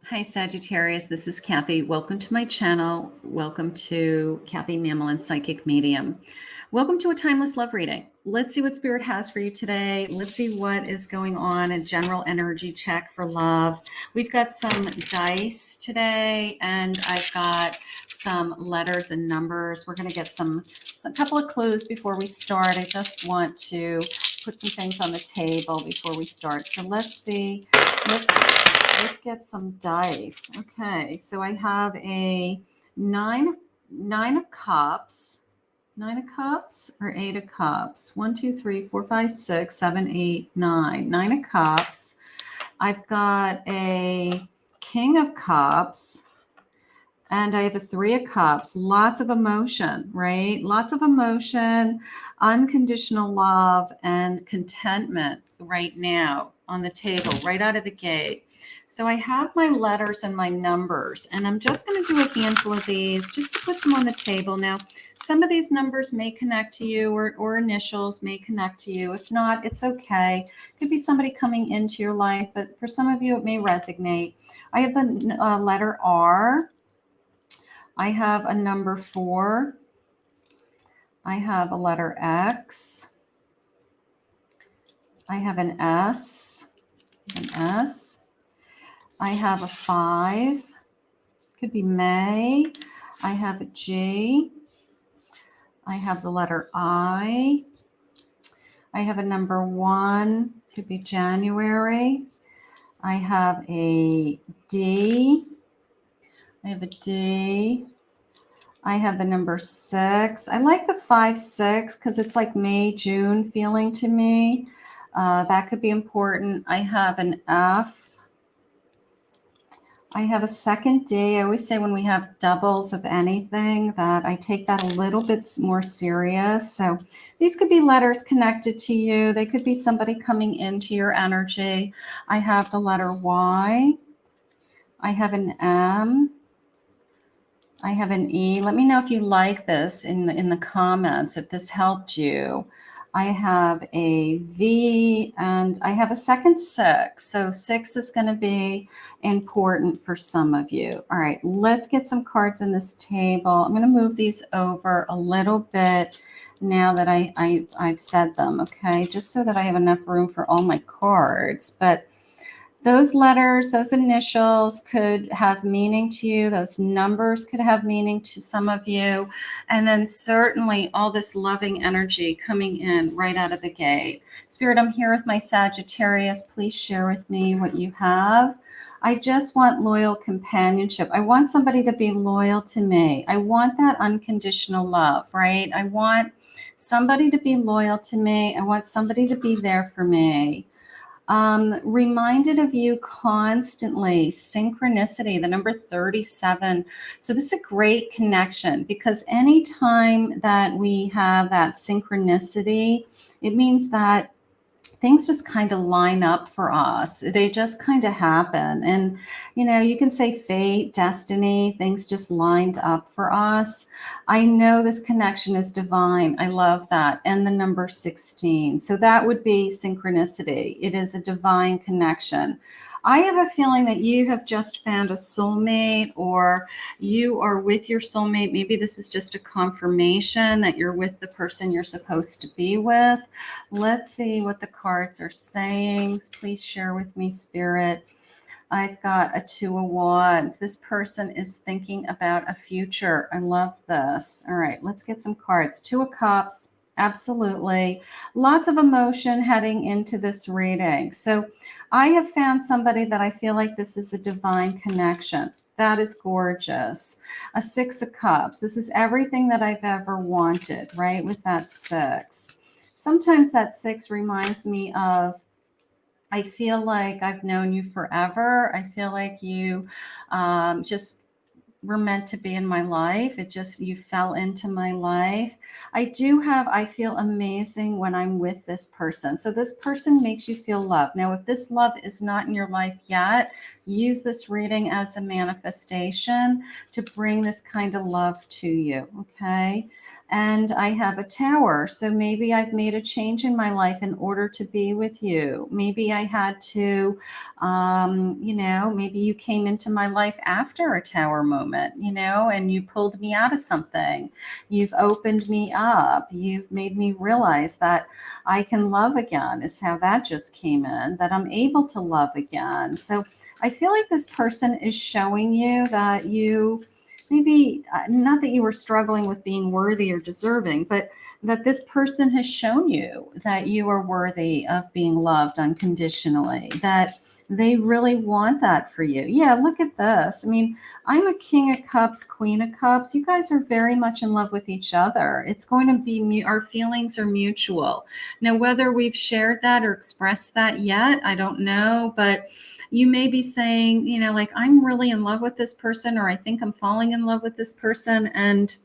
Hi, Sagittarius. This is Kathy. Welcome to my channel. Welcome to Kathy Mamolen, Psychic Medium. Welcome to a timeless love reading. Let's see what Spirit has for you today. Let's see what is going on, a general energy check for love. We've got some dice today, and I've got some letters and numbers. We're going to get some couple of clues before we start. I just want to put some things on the table before we start. So let's see. Let's get some dice. Okay, so I have a nine of cups. 9 of cups or 8 of cups? 1, 2, 3, 4, 5, 6, 7, 8, 9. 9 of cups. I've got a king of cups. And I have a 3 of cups. Lots of emotion, right? Lots of emotion, unconditional love, and contentment right now on the table, right out of the gate. So I have my letters and my numbers, and I'm just going to do a handful of these just to put some on the table. Now, some of these numbers may connect to you, or initials may connect to you. If not, it's okay. It could be somebody coming into your life, but for some of you, it may resonate. I have the letter R. I have a number 4. I have a letter X. I have an S. I have a 5. Could be May. I have a G. I have the letter I. I have a number 1. Could be January. I have a D. I have a D. I have the number 6. I like the 5, 6 because it's like May, June feeling to me. That could be important. I have an F. I have a second D. I always say when we have doubles of anything that I take that a little bit more serious. So these could be letters connected to you. They could be somebody coming into your energy. I have the letter Y. I have an M. I have an E. Let me know if you like this in the comments, if this helped you. I have a V, and I have a second 6. So 6 is going to be important for some of you. All right, let's get some cards in this table. I'm going to move these over a little bit now that I've said them, okay? Just so that I have enough room for all my cards. But those letters, those initials could have meaning to you. Those numbers could have meaning to some of you. And then certainly all this loving energy coming in right out of the gate. Spirit, I'm here with my Sagittarius. Please share with me what you have. I just want loyal companionship. I want somebody to be loyal to me. I want that unconditional love, right? I want somebody to be loyal to me. I want somebody to be there for me. Reminded of you constantly. Synchronicity, the number 37. So this is a great connection because anytime that we have that synchronicity, it means that things just kind of line up for us. They just kind of happen. And, you know, you can say fate, destiny, things just lined up for us. I know this connection is divine. I love that. And the number 16. So that would be synchronicity. It is a divine connection. I have a feeling that you have just found a soulmate, or you are with your soulmate. Maybe this is just a confirmation that you're with the person you're supposed to be with. Let's see what the cards are saying. Please share with me, Spirit. I've got a 2 of Wands. This person is thinking about a future. I love this. All right, let's get some cards. 2 of Cups. Absolutely. Lots of emotion heading into this reading. So I have found somebody that I feel like this is a divine connection. That is gorgeous. A 6 of Cups. This is everything that I've ever wanted, right? With that 6. Sometimes that 6 reminds me of, I feel like I've known you forever. I feel like you just were meant to be in my life. You fell into my life. I feel amazing when I'm with this person. So this person makes you feel loved. Now, if this love is not in your life yet, use this reading as a manifestation to bring this kind of love to you, okay? and I have a Tower. So maybe I've made a change in my life in order to be with you. Maybe I had to, maybe you came into my life after a Tower moment, and you pulled me out of something. You've opened me up. You've made me realize that I can love again, is how that just came in, that I'm able to love again. So I feel like this person is showing you that you maybe, not that you were struggling with being worthy or deserving, but that this person has shown you that you are worthy of being loved unconditionally, that they really want that for you. Yeah, look at this. I mean, I'm a King of Cups, Queen of Cups. You guys are very much in love with each other. It's going to be, our feelings are mutual. Now, whether we've shared that or expressed that yet, I don't know, but you may be saying, like, I'm really in love with this person, or I think I'm falling in love with this person. And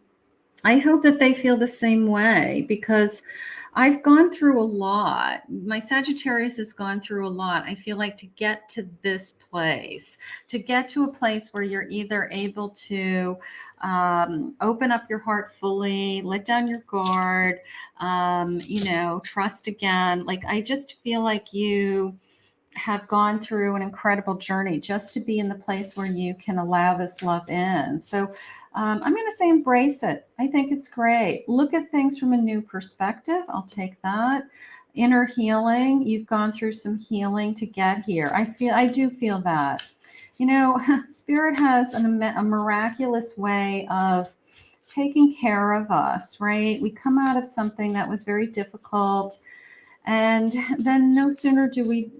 I hope that they feel the same way, because I've gone through a lot. My Sagittarius has gone through a lot. I feel like to get to this place, to get to a place where you're either able to open up your heart fully, let down your guard, trust again. Like, I just feel like you have gone through an incredible journey just to be in the place where you can allow this love in. So I'm going to say embrace it. I think it's great. Look at things from a new perspective. I'll take that. Inner healing. You've gone through some healing to get here. I do feel that. Spirit has a miraculous way of taking care of us, right? We come out of something that was very difficult. And then no sooner do we,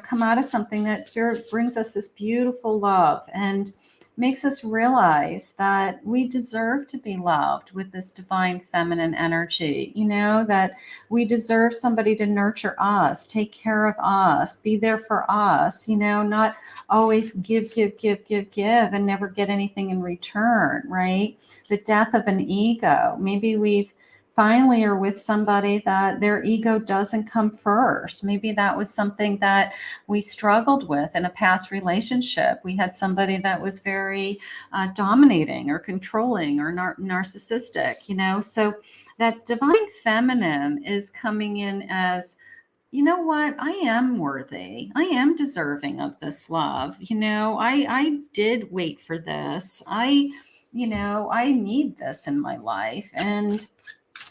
come out of something, that Spirit brings us this beautiful love and makes us realize that we deserve to be loved with this divine feminine energy, that we deserve somebody to nurture us, take care of us, be there for us, not always give, and never get anything in return, right? The death of an ego. Maybe we've finally are with somebody that their ego doesn't come first. Maybe that was something that we struggled with in a past relationship. We had somebody that was very dominating or controlling or narcissistic, So that divine feminine is coming in as, you know what? I am worthy. I am deserving of this love. I did wait for this. I need this in my life. And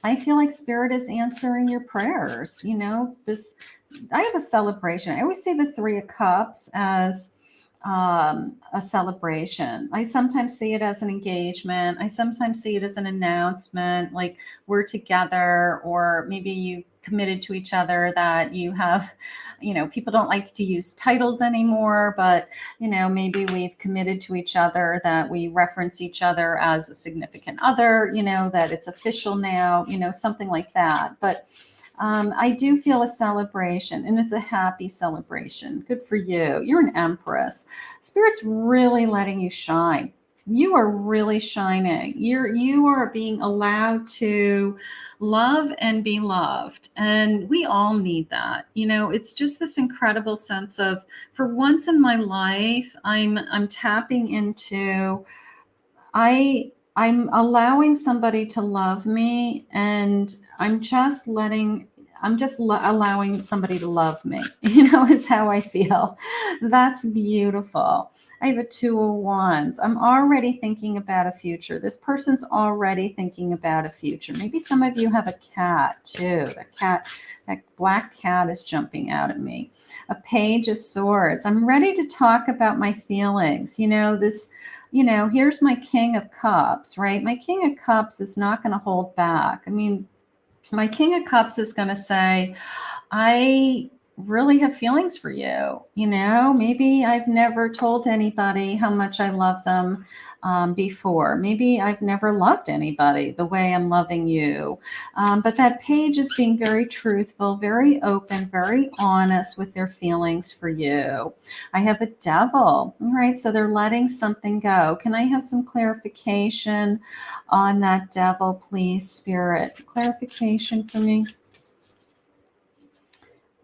I feel like Spirit is answering your prayers. I have a celebration. I always say the Three of Cups as a celebration. I sometimes see it as an engagement. I sometimes see it as an announcement, like we're together, or maybe you committed to each other, that you have, people don't like to use titles anymore, but, maybe we've committed to each other, that we reference each other as a significant other, that it's official now, something like that. But I do feel a celebration, and it's a happy celebration. Good for you. You're an Empress. Spirit's really letting you shine. You are really shining. You are being allowed to love and be loved. And we all need that. It's just this incredible sense of, for once in my life, I'm tapping into, I'm allowing somebody to love me, and I'm just allowing somebody to love me, is how I feel. That's beautiful. I have a Two of Wands. I'm already thinking about a future. This person's already thinking about a future. Maybe some of you have a cat too. That black cat is jumping out at me. A Page of Swords. I'm ready to talk about my feelings. Here's my King of Cups, right? My King of Cups is not going to hold back. I mean, my King of Cups is going to say, I really have feelings for you. Maybe I've never told anybody how much I love them before. Maybe I've never loved anybody the way I'm loving you. But that Page is being very truthful, very open, very honest with their feelings for you. I have a Devil. All right, so they're letting something go. Can I have some clarification on that Devil, please, Spirit? Clarification for me.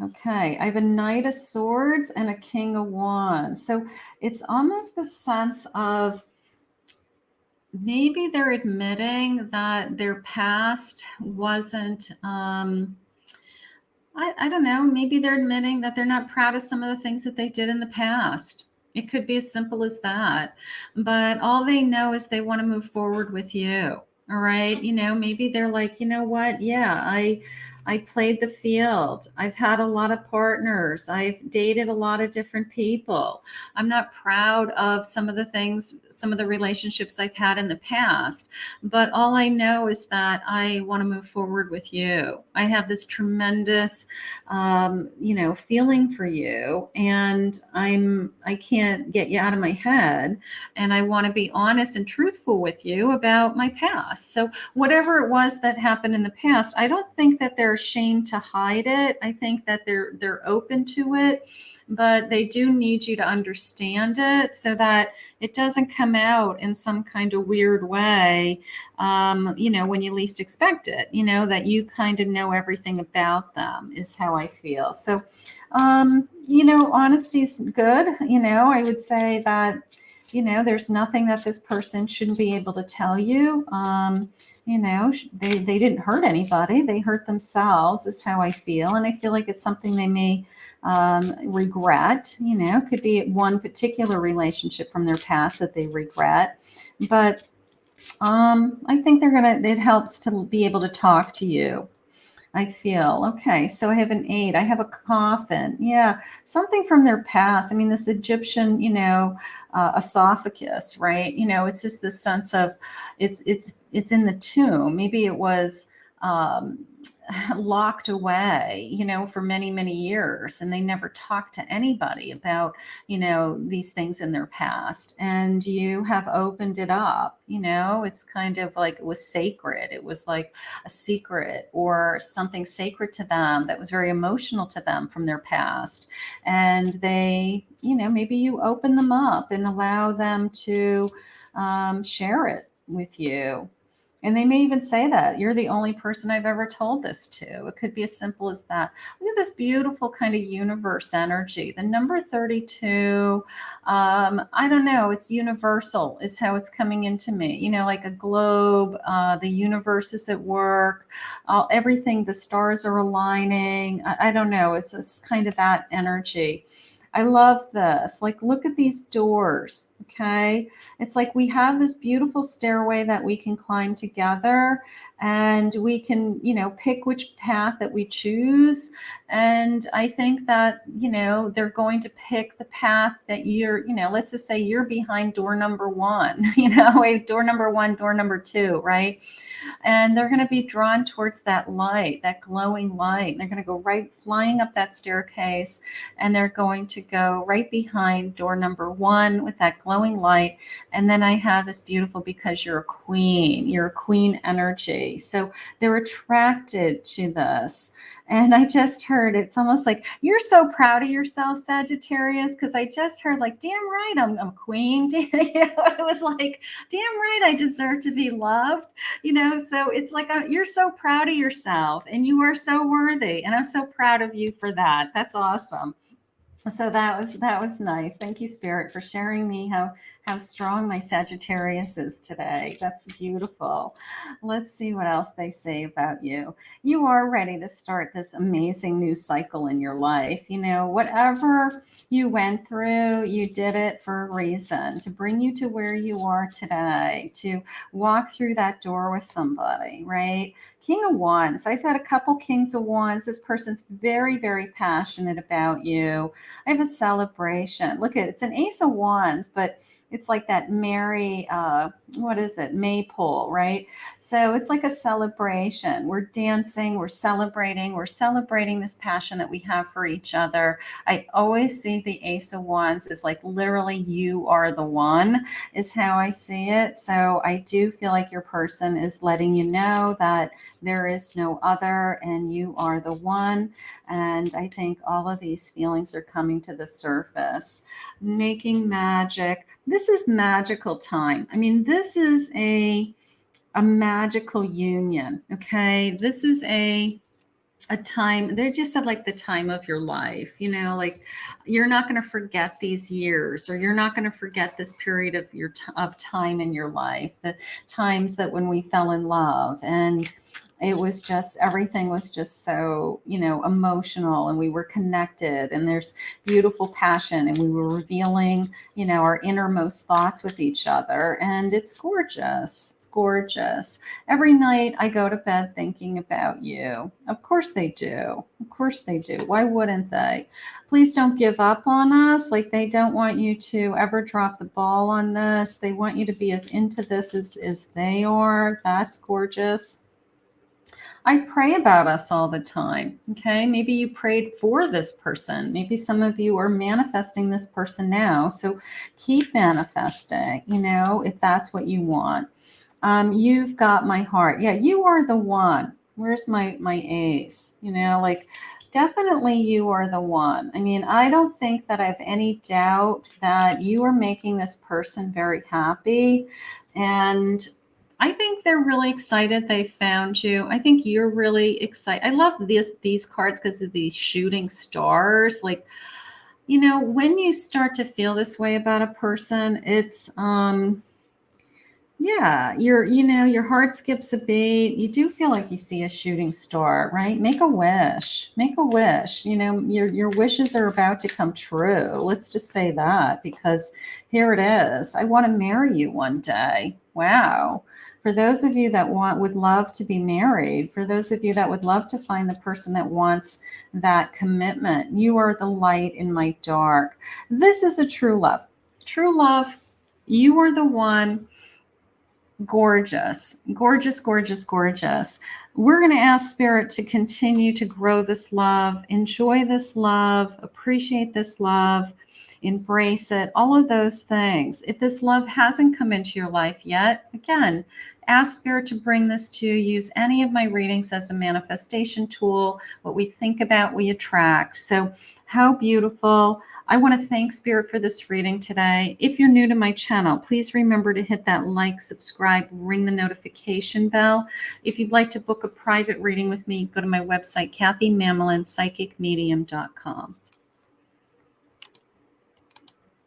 Okay, I have a Knight of Swords and a King of Wands. So it's almost the sense of maybe they're admitting that their past wasn't, I don't know, maybe they're admitting that they're not proud of some of the things that they did in the past. It could be as simple as that. But all they know is they want to move forward with you. All right. Maybe they're like, you know what? Yeah, I played the field. I've had a lot of partners. I've dated a lot of different people. I'm not proud of some of the things, some of the relationships I've had in the past. But all I know is that I want to move forward with you. I have this tremendous, feeling for you, and I can't get you out of my head. And I want to be honest and truthful with you about my past. So whatever it was that happened in the past, I don't think that they're ashamed to hide it. I think that they're open to it, but they do need you to understand it so that it doesn't come out in some kind of weird way, when you least expect it, that you kind of know everything about them is how I feel. So, honesty's good. I would say that, there's nothing that this person shouldn't be able to tell you. They didn't hurt anybody. They hurt themselves is how I feel. And I feel like it's something they may regret, could be one particular relationship from their past that they regret. But I think it helps to be able to talk to you. I feel okay. So I have an 8. I have a coffin. Yeah, something from their past. I mean, this Egyptian, esophagus, right? It's just this sense of it's in the tomb. Maybe it was locked away, for many, many years, and they never talked to anybody about, these things in their past. And you have opened it up. It's kind of like it was sacred. It was like a secret or something sacred to them that was very emotional to them from their past. And they, maybe you open them up and allow them to share it with you. And they may even say that you're the only person I've ever told this to. It could be as simple as that. Look at this beautiful kind of universe energy. The number 32, I don't know, it's universal is how it's coming into me. Like a globe, the universe is at work, everything, the stars are aligning. I don't know, it's kind of that energy. I love this. Like, look at these doors. Okay. It's like we have this beautiful stairway that we can climb together, and we can, pick which path that we choose. And I think that, they're going to pick the path that let's just say you're behind door number 1, door number 1, door number 2, right? And they're going to be drawn towards that light, that glowing light. And they're going to go right flying up that staircase, and they're going to go right behind door number 1 with that glowing light. And then I have this beautiful, because you're a queen energy. So they're attracted to this. And I just heard, it's almost like you're so proud of yourself, Sagittarius, because I just heard like, damn right, I'm a queen. It was like, damn right, I deserve to be loved. So it's like you're so proud of yourself, and you are so worthy. And I'm so proud of you for that. That's awesome. So that was nice. Thank you, Spirit, for sharing me how strong my Sagittarius is today. That's beautiful. Let's see what else they say about you. You are ready to start this amazing new cycle in your life. Whatever you went through, you did it for a reason, to bring you to where you are today, to walk through that door with somebody, right? King of Wands. I've had a couple Kings of Wands. This person's very, very passionate about you. I have a celebration. Look at it. It's an Ace of Wands, but it's like that merry, what is it? Maypole, right? So it's like a celebration. We're dancing, we're celebrating this passion that we have for each other. I always see the Ace of Wands as like literally you are the one, is how I see it. So I do feel like your person is letting you know that there is no other and you are the one. And I think all of these feelings are coming to the surface. Making magic. This is magical time. I mean, this is a magical union. Okay. This is a a time, they just said like the time of your life, like you're not going to forget these years, or you're not going to forget this period of of time in your life, the times that when we fell in love, and it was just, everything was just so, emotional, and we were connected, and there's beautiful passion, and we were revealing, our innermost thoughts with each other, and it's gorgeous. It's gorgeous. Every night I go to bed thinking about you. Of course they do. Of course they do. Why wouldn't they? Please don't give up on us. Like, they don't want you to ever drop the ball on this. They want you to be as into this as they are. That's gorgeous. I pray about us all the time. Okay. Maybe you prayed for this person. Maybe some of you are manifesting this person now. So keep manifesting, if that's what you want. You've got my heart. Yeah, you are the one. Where's my ace? Like, definitely you are the one. I mean, I don't think that I have any doubt that you are making this person very happy. And I think they're really excited they found you. I think you're really excited. I love these cards because of these shooting stars. Like, when you start to feel this way about a person, it's yeah, your heart skips a beat. You do feel like you see a shooting star, right? Make a wish. Make a wish. Your wishes are about to come true. Let's just say that, because here it is. I want to marry you one day. Wow. For those of you that would love to be married, for those of you that would love to find the person that wants that commitment, you are the light in my dark. This is a true love. True love. You are the one. Gorgeous, gorgeous, gorgeous, gorgeous. We're going to ask Spirit to continue to grow this love, enjoy this love, appreciate this love, embrace it, all of those things. If this love hasn't come into your life yet, again, ask Spirit to bring this to you. Use any of my readings as a manifestation tool. What we think about, we attract. So how beautiful. I want to thank Spirit for this reading today. If you're new to my channel, please remember to hit that like, subscribe, ring the notification bell. If you'd like to book a private reading with me, go to my website, KathyMamolen, psychicmedium.com.